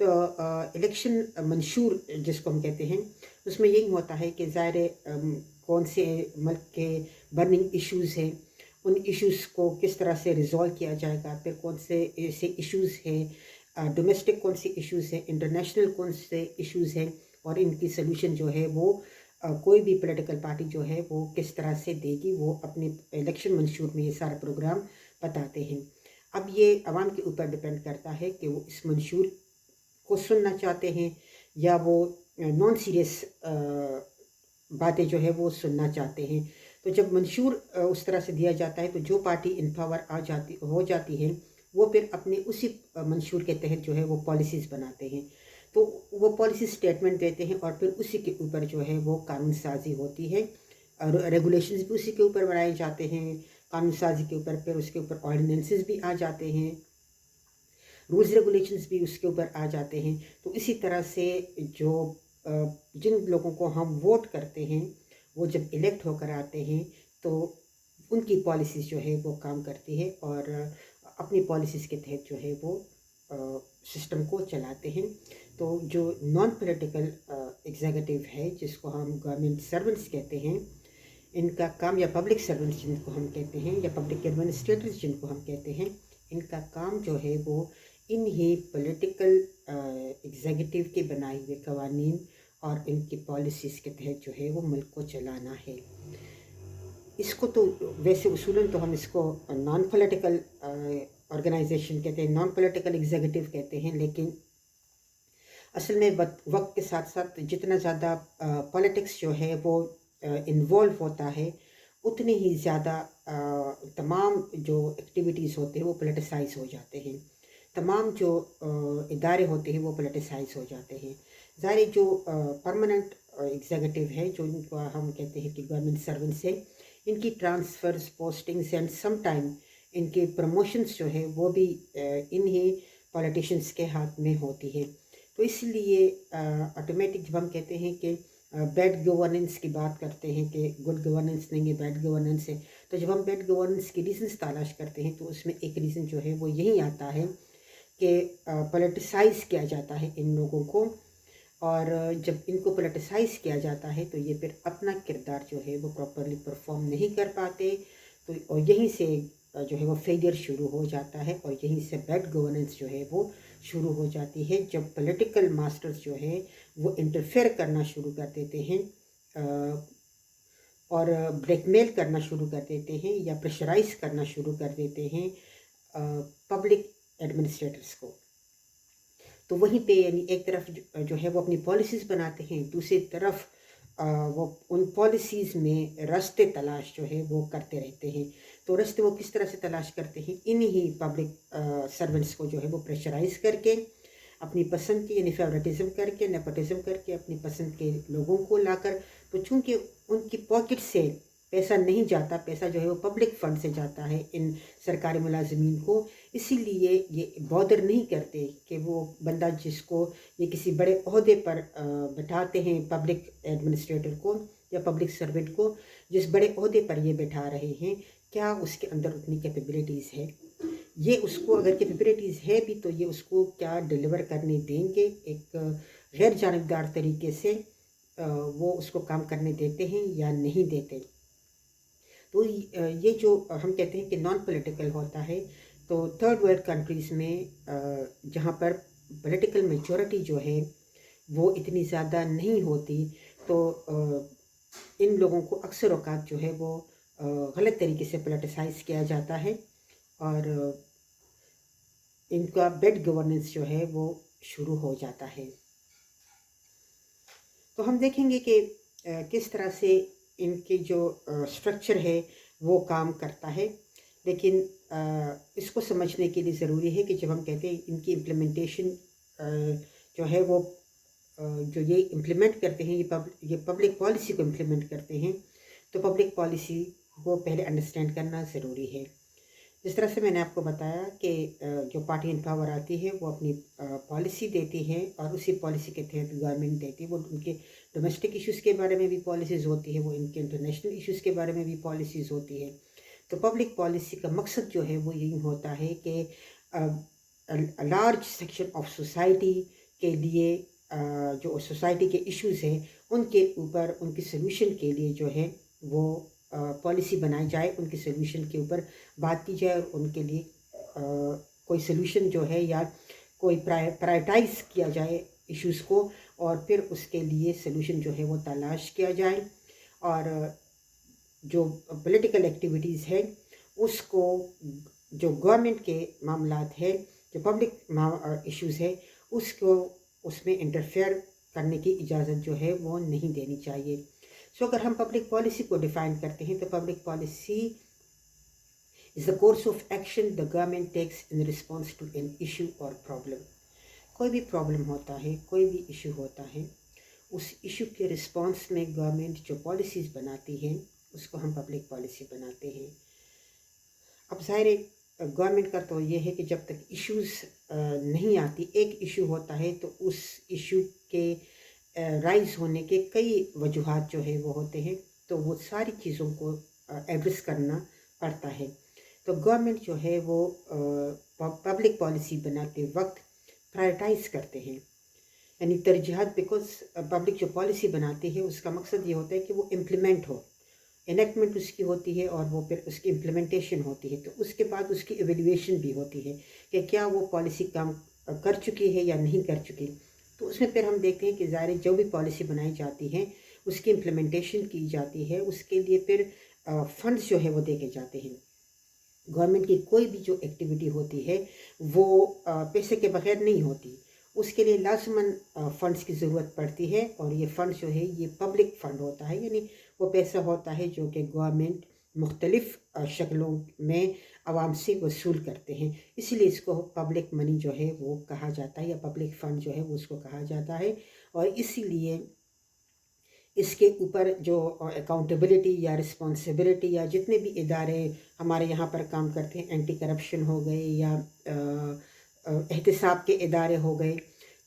تو الیکشن منشور جس کو ہم کہتے ہیں، اس میں یہی ہوتا ہے کہ ظاہر کون سے ملک کے برننگ ایشوز ہیں، ان ایشوز کو کس طرح سے ریزالو کیا جائے گا، پھر کون سے ایسے ایشوز ہیں، ڈومیسٹک کون سے ایشوز ہیں، انٹرنیشنل کون سے ایشوز ہیں، اور ان کی سلوشن جو ہے وہ کوئی بھی پولیٹیکل پارٹی جو ہے وہ کس طرح سے دے گی، وہ اپنے الیکشن منشور میں یہ سارا پروگرام بتاتے ہیں۔ اب یہ عوام کے اوپر ڈپینڈ کرتا ہے کہ وہ اس منشور کو سننا چاہتے ہیں یا وہ نان سیریس باتیں جو ہے وہ سننا چاہتے ہیں۔ تو جب منشور اس طرح سے دیا جاتا ہے تو جو پارٹی ان پاور ہو جاتی ہے وہ پھر اپنے اسی منشور کے تحت جو ہے وہ پالیسیز بناتے ہیں، تو وہ پالیسی اسٹیٹمنٹ دیتے ہیں اور پھر اسی کے اوپر جو ہے وہ قانون سازی ہوتی ہے، اور ریگولیشنز بھی اسی کے اوپر بنائے جاتے ہیں، قانون سازی کے اوپر پھر اس کے اوپر آرڈیننسز بھی آ جاتے ہیں، رولز ریگولیشنز بھی اس کے اوپر آ جاتے ہیں۔ تو اسی طرح سے جو جن لوگوں کو ہم ووٹ کرتے ہیں وہ جب الیکٹ ہو کر آتے ہیں تو ان کی پالیسیز جو ہے وہ کام کرتی ہے، اور اپنی پالیسیز کے تحت جو ہے وہ سسٹم کو چلاتے ہیں۔ تو جو نان پولیٹیکل ایگزیکٹو ہے جس کو ہم گورنمنٹ سرونٹس کہتے ہیں، ان کا کام، یا پبلک سرونٹس جن کو ہم کہتے ہیں، یا پبلک ایڈمنسٹریٹرز جن کو ہم کہتے ہیں، ان کا کام جو ہے وہ انہی پولیٹیکل ایگزیکٹو کے بنائے ہوئے قوانین اور ان کی پالیسیز کے تحت جو ہے وہ ملک کو چلانا ہے۔ اس کو تو ویسے اصولاً تو ہم اس کو نان پولیٹیکل آرگنائزیشن کہتے ہیں، نان پولیٹیکل ایگزیکٹو کہتے ہیں، لیکن اصل میں وقت کے ساتھ ساتھ جتنا زیادہ پولیٹکس جو ہے وہ انوالو ہوتا ہے اتنے ہی زیادہ تمام جو ایکٹیویٹیز ہوتے ہیں وہ پولیٹیسائز ہو جاتے ہیں، تمام جو ادارے ہوتے ہیں وہ پولیٹیسائز ہو جاتے ہیں۔ ظاہر جو پرماننٹ ایگزیکٹو ہے، جو ان کو ہم کہتے ہیں کہ گورنمنٹ سرونٹس ہے، ان کی transfers, postings and some time ان کے پروموشنز جو ہے وہ بھی انہی پولیٹیشنز کے ہاتھ میں ہوتی ہے۔ تو اس لیے آٹومیٹک جب ہم کہتے ہیں کہ بیڈ گورننس کی بات کرتے ہیں کہ گڈ گورننس نہیں ہے، بیڈ گورننس ہے، تو جب ہم بیڈ گورننس کی ریزنس تلاش کرتے ہیں تو اس میں ایک ریزن جو ہے وہ یہی آتا ہے کہ پولیٹیسائز کیا جاتا ہے ان لوگوں کو، اور جب ان کو پولیٹیسائز کیا جاتا ہے تو یہ پھر اپنا کردار جو ہے وہ پراپرلی پرفارم نہیں کر پاتے، تو اور یہیں سے جو ہے وہ فیلئر شروع ہو جاتا ہے، اور یہیں سے بیڈ گورننس جو ہے وہ شروع ہو جاتی ہے، جب پولیٹیکل ماسٹرز جو ہے وہ انٹرفیئر کرنا شروع کر دیتے ہیں اور بلیک میل کرنا شروع کر دیتے ہیں یا پریشرائز کرنا شروع کر دیتے ہیں پبلک ایڈمنسٹریٹرز کو۔ تو وہیں پہ یعنی ایک طرف جو ہے وہ اپنی پالیسیز بناتے ہیں، دوسری طرف وہ ان پالیسیز میں راستے تلاش جو ہے وہ کرتے رہتے ہیں۔ تو راستے وہ کس طرح سے تلاش کرتے ہیں؟ انہی پبلک سرونٹس کو جو ہے وہ پریشرائز کر کے، اپنی پسند کی یعنی فیوریٹزم کر کے، نیپوٹزم کر کے، اپنی پسند کے لوگوں کو لا کر، تو چونکہ ان کی پاکٹ سے پیسہ نہیں جاتا، پیسہ جو ہے وہ پبلک فنڈ سے جاتا ہے ان سرکاری ملازمین کو، اسی لیے یہ بادر نہیں کرتے کہ وہ بندہ جس کو یہ کسی بڑے عہدے پر بٹھاتے ہیں، پبلک ایڈمنسٹریٹر کو یا پبلک سرونٹ کو جس بڑے عہدے پر یہ بٹھا رہے ہیں، کیا اس کے اندر اتنی کیپیبلٹیز ہے، یہ اس کو اگر کیپیبلٹیز ہے بھی تو یہ اس کو کیا ڈیلیور کرنے دیں گے، ایک غیر جانبدار طریقے سے وہ اس کو کام کرنے دیتے ہیں یا نہیں دیتے۔ تو یہ جو ہم کہتے ہیں کہ نان پولیٹیکل ہوتا ہے، تو تھرڈ ورلڈ کنٹریز میں جہاں پر پولیٹیکل میجورٹی جو ہے وہ اتنی زیادہ نہیں ہوتی، تو ان لوگوں کو اکثر اوقات جو ہے وہ غلط طریقے سے پولیٹیسائز کیا جاتا ہے، اور ان کا بیڈ گورننس جو ہے وہ شروع ہو جاتا ہے۔ تو ہم دیکھیں گے کہ کس طرح سے ان کی جو اسٹرکچر ہے وہ کام کرتا ہے، لیکن اس کو سمجھنے کے لیے ضروری ہے کہ جب ہم کہتے ہیں ان کی امپلیمنٹیشن جو ہے وہ جو یہ امپلیمنٹ کرتے ہیں، یہ پبلک پالیسی کو امپلیمنٹ کرتے ہیں، تو پبلک پالیسی کو پہلے انڈرسٹینڈ کرنا ضروری ہے۔ جس طرح سے میں نے آپ کو بتایا کہ جو پارٹی ان پاور آتی ہے وہ اپنی پالیسی دیتی ہے، اور اسی پالیسی کے تحت گورنمنٹ دیتی ہے، وہ ان کے ڈومیسٹک ایشوز کے بارے میں بھی پالیسیز ہوتی ہے، وہ ان کے انٹرنیشنل ایشوز کے بارے میں بھی پالیسیز ہوتی ہے۔ تو پبلک پالیسی کا مقصد جو ہے وہ یہی ہوتا ہے کہ لارج سیکشن آف سوسائٹی کے لیے جو سوسائٹی کے ایشوز ہیں ان کے اوپر ان کی سلوشن کے لیے جو ہے وہ پالیسی بنائی جائے، ان کی سلوشن کے اوپر بات کی جائے، اور ان کے لیے کوئی سلوشن جو ہے یا کوئی پرائرٹائز کیا جائے ایشوز کو، اور پھر اس کے لیے سلوشن جو ہے وہ تلاش کیا جائے، اور جو پولیٹیکل ایکٹیویٹیز ہے اس کو، جو گورنمنٹ کے معاملات ہے، جو پبلک ایشوز ہے، اس کو اس میں انٹرفیئر کرنے کی اجازت جو ہے وہ نہیں دینی چاہیے۔ اگر ہم پبلک پالیسی کو ڈیفائن کرتے ہیں تو public policy is the course of action the government takes in response to an issue اور پرابلم۔ کوئی بھی پرابلم ہوتا ہے، کوئی بھی ایشو ہوتا ہے، اس ایشو کے رسپانس میں گورنمنٹ جو پالیسیز بناتی ہیں اس کو ہم پبلک پالیسی بناتے ہیں۔ اب ظاہر گورنمنٹ کا تو یہ ہے کہ جب تک ایشوز نہیں آتی، ایک ایشو ہوتا ہے تو اس ایشو کے رائز ہونے کے کئی وجوہات جو ہے وہ ہوتے ہیں، تو وہ ساری چیزوں کو ایڈریس کرنا پڑتا ہے۔ تو گورنمنٹ جو ہے وہ پبلک پالیسی بناتے وقت پرائرٹائز کرتے ہیں، یعنی ترجیحات، بیکاز پبلک جو پالیسی بناتی ہے اس کا مقصد یہ ہوتا ہے کہ وہ امپلیمنٹ ہو، انیکٹمنٹ اس کی ہوتی ہے، اور وہ پھر اس کی امپلیمنٹیشن ہوتی ہے، تو اس کے بعد اس کی ایویلیویشن بھی ہوتی ہے کہ کیا وہ پالیسی کام کر چکی ہے یا نہیں کر چکی۔ تو اس میں پھر ہم دیکھتے ہیں کہ ظاہر جو بھی پالیسی بنائی جاتی ہے اس کی امپلیمنٹیشن کی جاتی ہے، اس کے لیے پھر فنڈز جو ہے وہ دیکھے جاتے ہیں۔ گورنمنٹ کی کوئی بھی جو ایکٹیویٹی ہوتی ہے وہ پیسے کے بغیر نہیں ہوتی، اس کے لیے لازماً فنڈز کی ضرورت پڑتی ہے، اور یہ فنڈ جو ہے یہ پبلک فنڈ ہوتا ہے، یعنی وہ پیسہ ہوتا ہے جو کہ گورنمنٹ مختلف شکلوں میں عوام سے وصول کرتے ہیں، اسی لیے اس کو پبلک منی جو ہے وہ کہا جاتا ہے، یا پبلک فنڈ جو ہے وہ اس کو کہا جاتا ہے۔ اور اسی لیے اس کے اوپر جو اکاؤنٹیبلٹی یا رسپانسبلٹی یا جتنے بھی ادارے ہمارے یہاں پر کام کرتے ہیں، اینٹی کرپشن ہو گئے یا احتساب کے ادارے ہو گئے،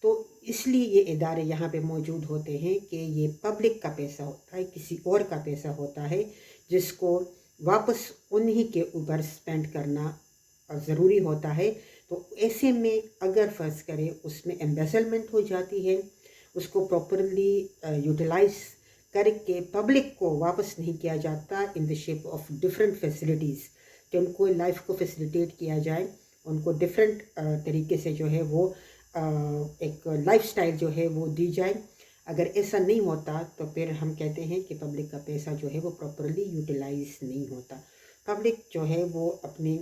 تو اس لیے یہ ادارے یہاں پہ موجود ہوتے ہیں کہ یہ پبلک کا پیسہ ہوتا ہے، کسی اور کا پیسہ ہوتا ہے، جس کو واپس انہی کے اوپر سپینڈ کرنا ضروری ہوتا ہے۔ تو ایسے میں اگر فرض کرے اس میں ایمبیزلمنٹ ہو جاتی ہے، اس کو پراپرلی یوٹیلائز کر کے پبلک کو واپس نہیں کیا جاتا in the shape of different facilities, کہ ان کو لائف کو فیسیلیٹیٹ کیا جائے، ان کو ڈفرینٹ طریقے سے جو ہے وہ ایک لائف سٹائل جو ہے وہ دی جائے۔ اگر ایسا نہیں ہوتا تو پھر ہم کہتے ہیں کہ پبلک کا پیسہ جو ہے وہ پراپرلی یوٹیلائز نہیں ہوتا۔ پبلک جو ہے وہ اپنی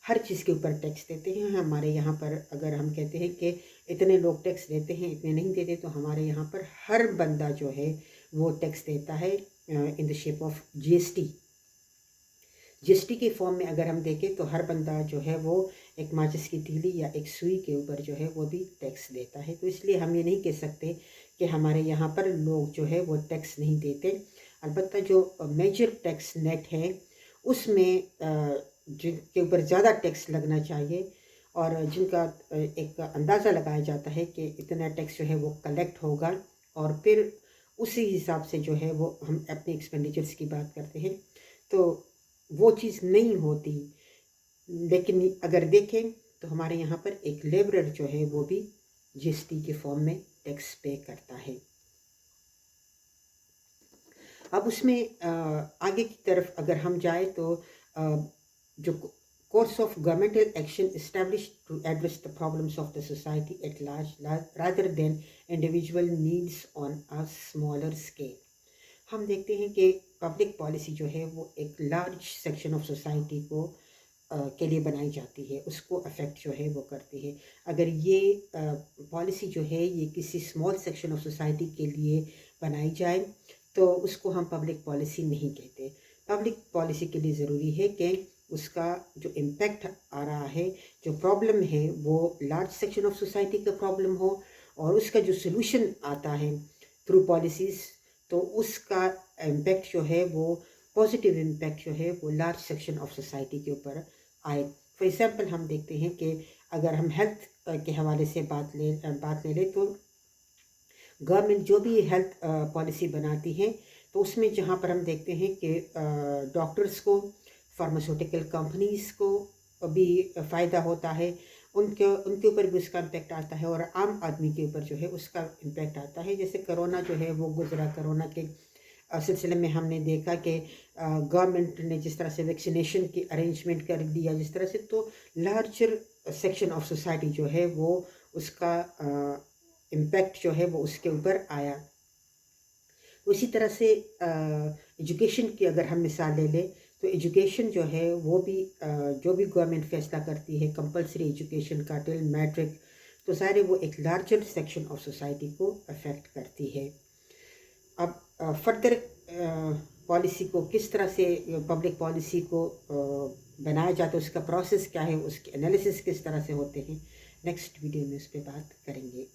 ہر چیز کے اوپر ٹیکس دیتے ہیں۔ ہمارے یہاں پر اگر ہم کہتے ہیں کہ اتنے لوگ ٹیکس دیتے ہیں، اتنے نہیں دیتے، تو ہمارے یہاں پر ہر بندہ جو ہے وہ ٹیکس دیتا ہے in the shape of G S T. G S T کے فارم میں اگر ہم دیکھیں تو ہر بندہ جو ہے وہ ایک ماچس کی تیلی یا ایک سوئی کے اوپر جو ہے وہ بھی ٹیکس دیتا ہے۔ تو اس لیے ہم یہ نہیں کہہ سکتے کہ ہمارے یہاں پر لوگ جو ہے وہ ٹیکس نہیں دیتے۔ البتہ جو میجر ٹیکس نیٹ ہے اس میں جن کے اوپر زیادہ ٹیکس لگنا چاہیے، اور جن کا ایک اندازہ لگایا جاتا ہے کہ اتنا ٹیکس جو ہے وہ کلیکٹ ہوگا، اور پھر اسی حساب سے جو ہے وہ ہم اپنے ایکسپینڈیچرز کی بات کرتے ہیں، تو وہ چیز نہیں ہوتی۔ لیکن اگر دیکھیں تو ہمارے یہاں پر ایک لیبرر جو ہے وہ بھی جی ایس ٹی کے فارم میں ٹیکس پے کرتا ہے۔ اب اس میں آگے کی طرف اگر ہم جائیں تو جو course of governmental action established to address the problems of the society at large rather than individual needs on a smaller scale۔ ہم دیکھتے ہیں کہ پبلک پالیسی جو ہے وہ ایک لارج سیکشن آف سوسائٹی کو کے لیے بنائی جاتی ہے، اس کو افیکٹ جو ہے وہ کرتی ہے۔ اگر یہ پالیسی جو ہے یہ کسی اسمال سیکشن آف سوسائٹی کے لیے بنائی جائے تو اس کو ہم پبلک پالیسی نہیں کہتے۔ پبلک پالیسی کے لیے ضروری ہے کہ اس کا جو امپیکٹ آ رہا ہے، جو پرابلم ہے، وہ لارج سیکشن آف سوسائٹی کا پرابلم ہو، اور اس کا جو سلوشن آتا ہے تھرو پالیسیز، تو اس کا امپیکٹ جو ہے وہ پازیٹیو امپیکٹ جو ہے وہ لارج سیکشن آف سوسائٹی کے اوپر آئے۔ فار ایگزامپل ہم دیکھتے ہیں کہ اگر ہم ہیلتھ کے حوالے سے بات لے لیں تو گورنمنٹ جو بھی ہیلتھ پالیسی بناتی ہے تو اس میں جہاں پر ہم دیکھتے ہیں کہ ڈاکٹرز کو، فارماسیوٹیکل کمپنیز کو بھی فائدہ ہوتا ہے، ان کے اوپر بھی اس کا امپیکٹ آتا ہے، اور عام آدمی کے اوپر جو ہے اس کا امپیکٹ آتا ہے. جیسے کرونا جو ہے وہ گزرا، کرونا کے سلسلے میں ہم نے دیکھا کہ گورنمنٹ نے جس طرح سے ویکسینیشن کی ارینجمنٹ کر دیا جس طرح سے، تو لارجر سیکشن آف سوسائٹی جو ہے وہ اس کا امپیکٹ جو ہے وہ اس کے اوپر آیا. اسی طرح سے ایجوکیشن کی اگر ہم مثال لے لیں تو ایجوکیشن جو ہے وہ بھی جو بھی گورنمنٹ فیصلہ کرتی ہے کمپلسری ایجوکیشن کا ٹل میٹرک، تو ظاہر ہے وہ ایک لارجر سیکشن آف سوسائٹی کو افیکٹ کرتی ہے. اب فردر پالیسی کو کس طرح سے پبلک پالیسی کو بنایا جاتا ہے، اس کا پروسیس کیا ہے، اس کے انالیسس کس طرح سے ہوتے ہیں، نیکسٹ ویڈیو میں اس پہ بات کریں گے.